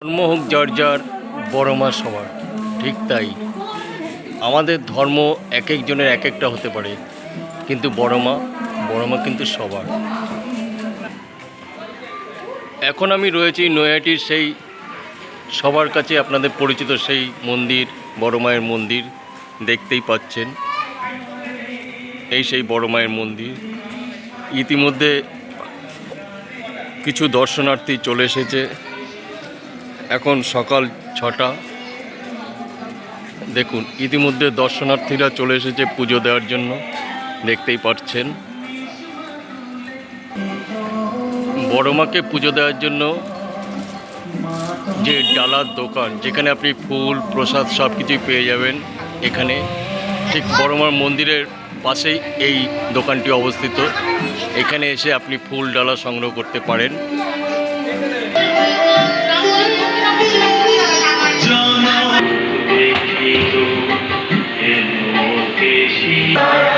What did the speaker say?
ধর্ম হোক যার যার, বড় মা সবার, ঠিক তাই। আমাদের ধর্ম এক একজনের এক একটা হতে পারে, কিন্তু বড় মা কিন্তু সবার। এখন আমি রয়েছি নৈহাটির সেই সবার কাছে আপনাদের পরিচিত সেই মন্দির, বড় মায়ের মন্দির দেখতেই পাচ্ছেন। এই সেই বড় মায়ের মন্দির। ইতিমধ্যে কিছু দর্শনার্থী চলে এসেছে। এখন সকাল 6টা। দেখুন, ইতিমধ্যে দর্শনার্থীরা চলে এসেছে পুজো দেওয়ার জন্য, দেখতেই পাচ্ছেন। বড় মাকে পুজো দেওয়ার জন্য যে ডালার দোকান, যেখানে আপনি ফুল প্রসাদ সব কিছুই পেয়ে যাবেন, এখানে ঠিক বড় মার মন্দিরের পাশেই এই দোকানটি অবস্থিত। এখানে এসে আপনি ফুল ডালা সংগ্রহ করতে পারেন। Keshi